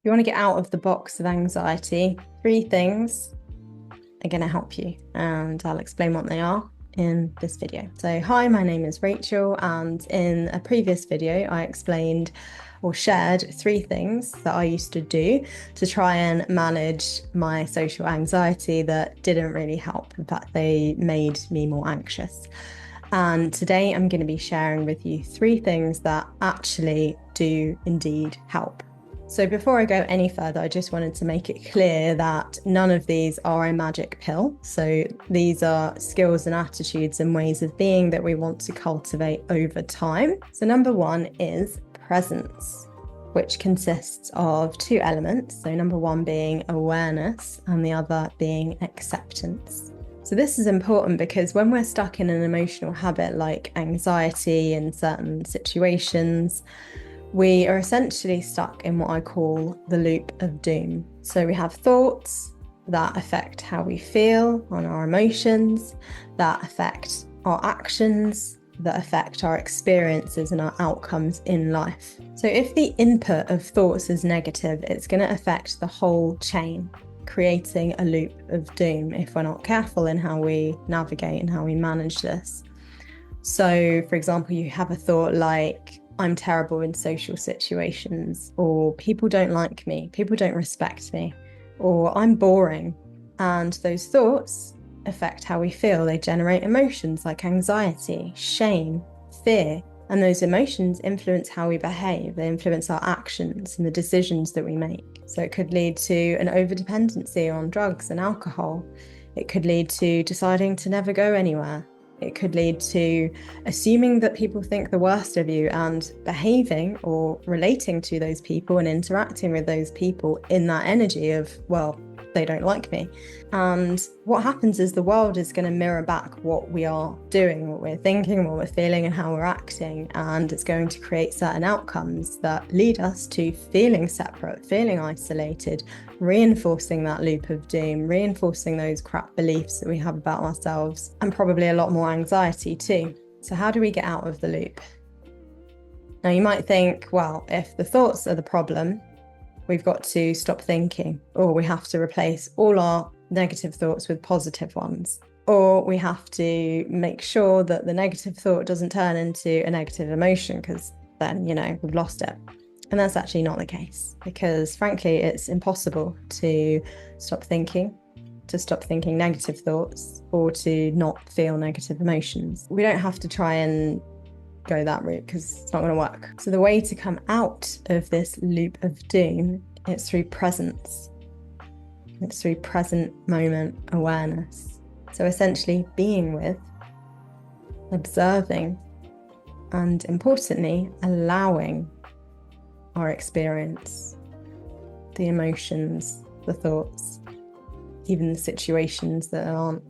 If you want to get out of the box of anxiety, 3 things are going to help you, and I'll explain what they are in this video. So hi, my name is Rachel, and in a previous video I explained or shared 3 things that I used to do to try and manage my social anxiety that didn't really help. In fact, they made me more anxious. And today I'm going to be sharing with you 3 things that actually do indeed help. So before I go any further, I just wanted to make it clear that none of these are a magic pill. So these are skills and attitudes and ways of being that we want to cultivate over time. So number 1 is presence, which consists of 2 elements. So number 1 being awareness and the other being acceptance. So this is important because when we're stuck in an emotional habit like anxiety in certain situations, we are essentially stuck in what I call the loop of doom. So we have thoughts that affect how we feel on our emotions, that affect our actions, that affect our experiences and our outcomes in life. So if the input of thoughts is negative, it's going to affect the whole chain, creating a loop of doom if we're not careful in how we navigate and how we manage this. So, for example, you have a thought like, I'm terrible in social situations, or people don't like me, people don't respect me, or I'm boring. And those thoughts affect how we feel. They generate emotions like anxiety, shame, fear, and those emotions influence how we behave. They influence our actions and the decisions that we make. So it could lead to an overdependency on drugs and alcohol. It could lead to deciding to never go anywhere. It could lead to assuming that people think the worst of you and behaving or relating to those people and interacting with those people in that energy of, well, they don't like me. And what happens is the world is going to mirror back what we are doing, what we're thinking, what we're feeling, and how we're acting. And it's going to create certain outcomes that lead us to feeling separate, feeling isolated, reinforcing that loop of doom, reinforcing those crap beliefs that we have about ourselves, and probably a lot more anxiety too. So how do we get out of the loop? Now you might think, well, if the thoughts are the problem, we've got to stop thinking, or we have to replace all our negative thoughts with positive ones, or we have to make sure that the negative thought doesn't turn into a negative emotion, because then, we've lost it. And that's actually not the case, because frankly, it's impossible to stop thinking negative thoughts or to not feel negative emotions. We don't have to try and go that route because it's not going to work. So the way to come out of this loop of doom is through presence. It's through present moment awareness. So essentially being with, observing, and importantly, allowing our experience, the emotions, the thoughts, even the situations that aren't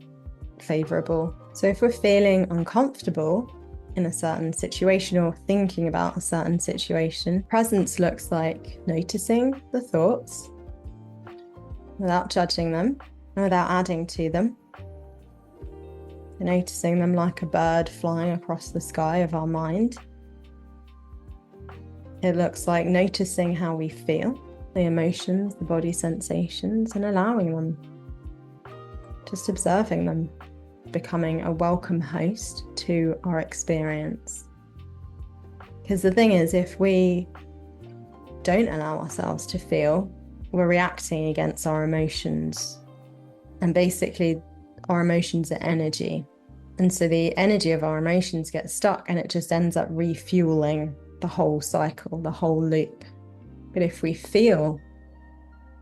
favorable. So if we're feeling uncomfortable in a certain situation or thinking about a certain situation, presence looks like noticing the thoughts without judging them and without adding to them. Noticing them like a bird flying across the sky of our mind. It looks like noticing how we feel, the emotions, the body sensations, and allowing them. Just observing them. Becoming a welcome host to our experience. Because the thing is, if we don't allow ourselves to feel, we're reacting against our emotions. And basically, our emotions are energy. And so the energy of our emotions gets stuck and it just ends up refueling the whole cycle, the whole loop. But if we feel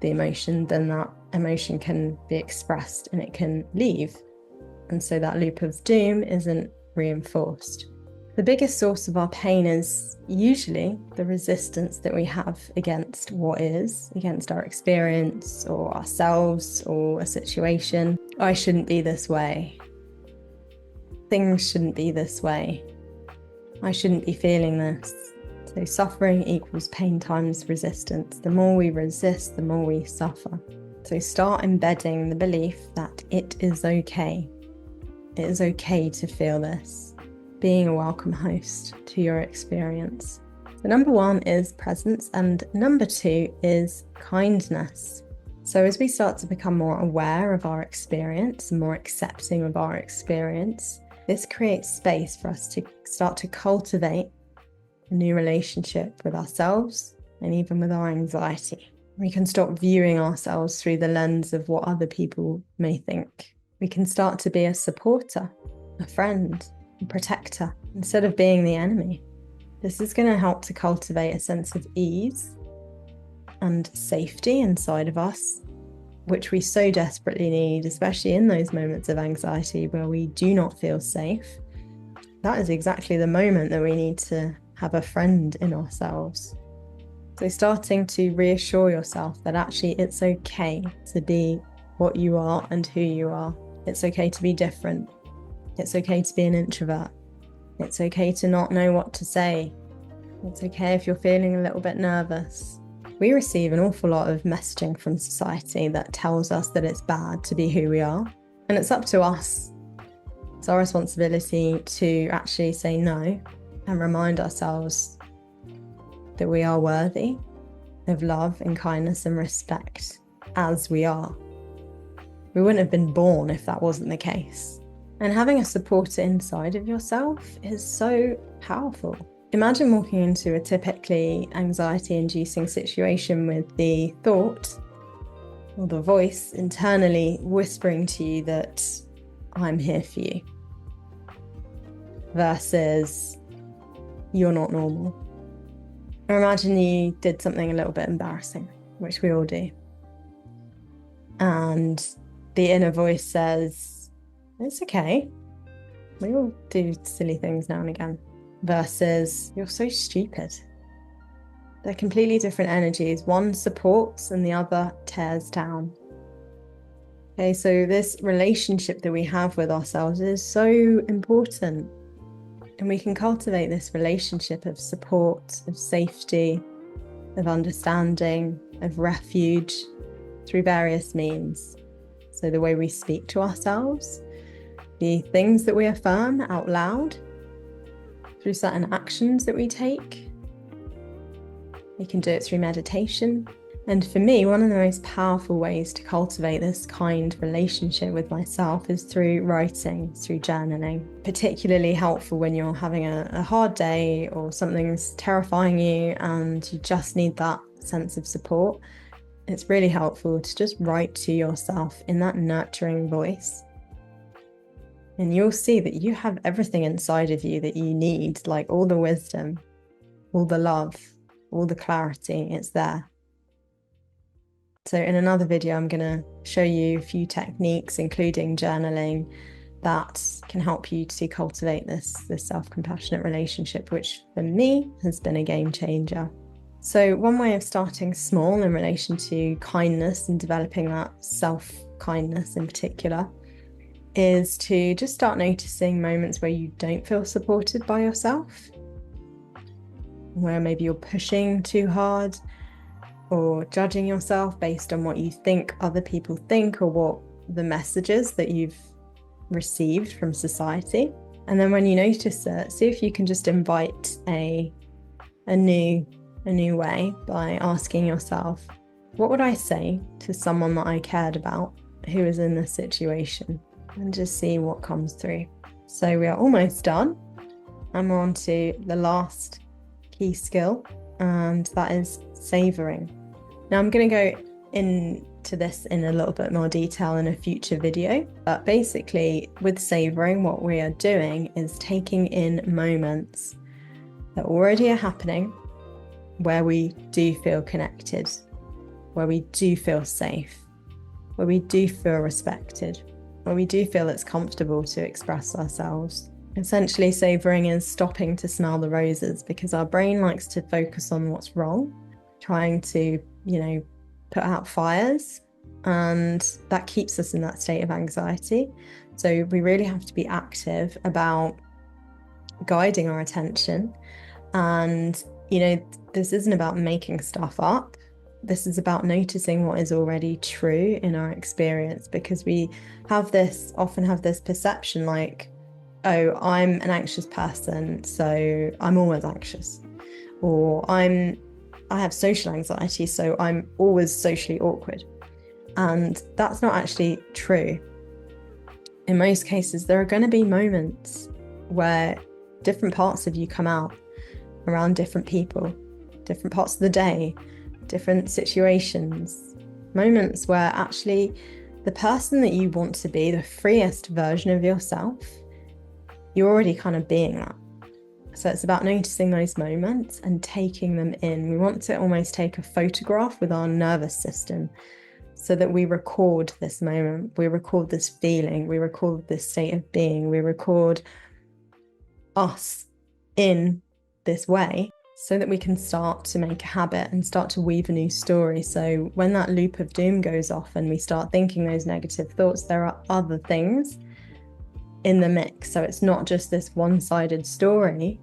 the emotion, then that emotion can be expressed and it can leave. And so that loop of doom isn't reinforced. The biggest source of our pain is usually the resistance that we have against what is, against our experience or ourselves or a situation. I shouldn't be this way. Things shouldn't be this way. I shouldn't be feeling this. So suffering equals pain times resistance. The more we resist, the more we suffer. So start embedding the belief that it is okay. It is okay to feel this. Being a welcome host to your experience. So number 1 is presence, and number 2 is kindness. So as we start to become more aware of our experience and more accepting of our experience, this creates space for us to start to cultivate a new relationship with ourselves and even with our anxiety. We can stop viewing ourselves through the lens of what other people may think. We can start to be a supporter, a friend, a protector, instead of being the enemy. This is going to help to cultivate a sense of ease and safety inside of us, which we so desperately need, especially in those moments of anxiety where we do not feel safe. That is exactly the moment that we need to have a friend in ourselves. So starting to reassure yourself that actually it's okay to be what you are and who you are. It's okay to be different. It's okay to be an introvert. It's okay to not know what to say. It's okay if you're feeling a little bit nervous. We receive an awful lot of messaging from society that tells us that it's bad to be who we are. And it's up to us. It's our responsibility to actually say no and remind ourselves that we are worthy of love and kindness and respect as we are. We wouldn't have been born if that wasn't the case. And having a supporter inside of yourself is so powerful. Imagine walking into a typically anxiety-inducing situation with the thought or the voice internally whispering to you that I'm here for you, versus you're not normal. Or imagine you did something a little bit embarrassing, which we all do. And the inner voice says, it's okay. We all do silly things now and again. Versus, you're so stupid. They're completely different energies. One supports and the other tears down. Okay, so this relationship that we have with ourselves is so important. And we can cultivate this relationship of support, of safety, of understanding, of refuge through various means. So the way we speak to ourselves, the things that we affirm out loud, through certain actions that we take. We can do it through meditation. And for me, one of the most powerful ways to cultivate this kind relationship with myself is through writing, through journaling. Particularly helpful when you're having a hard day or something's terrifying you and you just need that sense of support. It's really helpful to just write to yourself in that nurturing voice. And you'll see that you have everything inside of you that you need, like all the wisdom, all the love, all the clarity, it's there. So in another video, I'm going to show you a few techniques, including journaling, that can help you to cultivate this self-compassionate relationship, which for me has been a game changer. So one way of starting small in relation to kindness and developing that self-kindness in particular is to just start noticing moments where you don't feel supported by yourself, where maybe you're pushing too hard or judging yourself based on what you think other people think or what the messages that you've received from society. And then when you notice it, see if you can just invite a new way by asking yourself, what would I say to someone that I cared about who is in this situation? And just see what comes through. So we are almost done, and we're on to the last key skill, and that is savoring. Now I'm going to go into this in a little bit more detail in a future video, but basically with savoring, what we are doing is taking in moments that already are happening where we do feel connected, where we do feel safe, where we do feel respected, where we do feel it's comfortable to express ourselves. Essentially, savoring is stopping to smell the roses, because our brain likes to focus on what's wrong, trying to, put out fires, and that keeps us in that state of anxiety. So we really have to be active about guiding our attention. And, this isn't about making stuff up. This is about noticing what is already true in our experience, because we often have this perception like, oh, I'm an anxious person, so I'm always anxious. or I have social anxiety, so I'm always socially awkward. And that's not actually true. In most cases, there are going to be moments where different parts of you come out around different people, different parts of the day, different situations, moments where actually the person that you want to be, the freest version of yourself, you're already kind of being that. So it's about noticing those moments and taking them in. We want to almost take a photograph with our nervous system so that we record this moment, we record this feeling, we record this state of being, we record us in this way so that we can start to make a habit and start to weave a new story. So when that loop of doom goes off and we start thinking those negative thoughts, there are other things in the mix. So it's not just this one-sided story.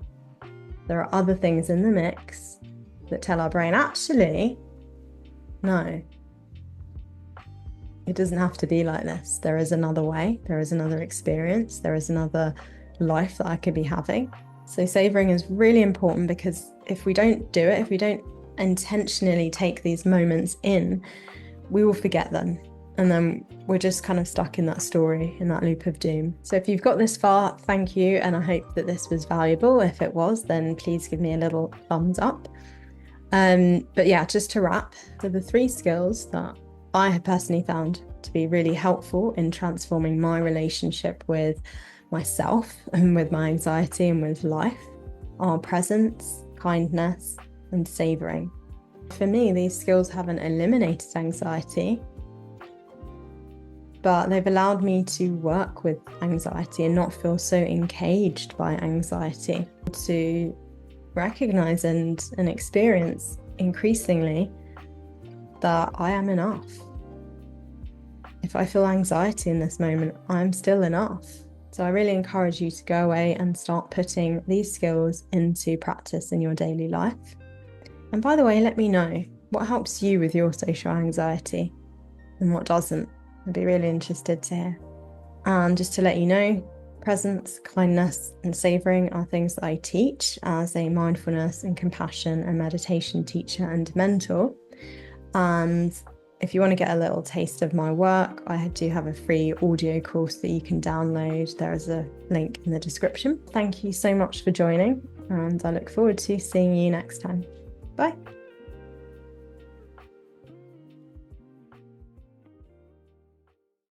There are other things in the mix that tell our brain, actually, no, it doesn't have to be like this. There is another way, there is another experience, there is another life that I could be having. So savoring is really important, because if we don't do it, if we don't intentionally take these moments in, we will forget them. And then we're just kind of stuck in that story, in that loop of doom. So if you've got this far, thank you. And I hope that this was valuable. If it was, then please give me a little thumbs up. But yeah, just to wrap, so the 3 skills that I have personally found to be really helpful in transforming my relationship with myself and with my anxiety and with life are presence, kindness, and savoring. For me, these skills haven't eliminated anxiety, but they've allowed me to work with anxiety and not feel so encaged by anxiety, to recognize and experience increasingly that I am enough. If I feel anxiety in this moment, I'm still enough. So I really encourage you to go away and start putting these skills into practice in your daily life. And by the way, let me know what helps you with your social anxiety and what doesn't. I'd be really interested to hear. And just to let you know, presence, kindness, and savoring are things that I teach as a mindfulness and compassion and meditation teacher and mentor. And if you want to get a little taste of my work, I do have a free audio course that you can download. There is a link in the description. Thank you so much for joining, and I look forward to seeing you next time. Bye.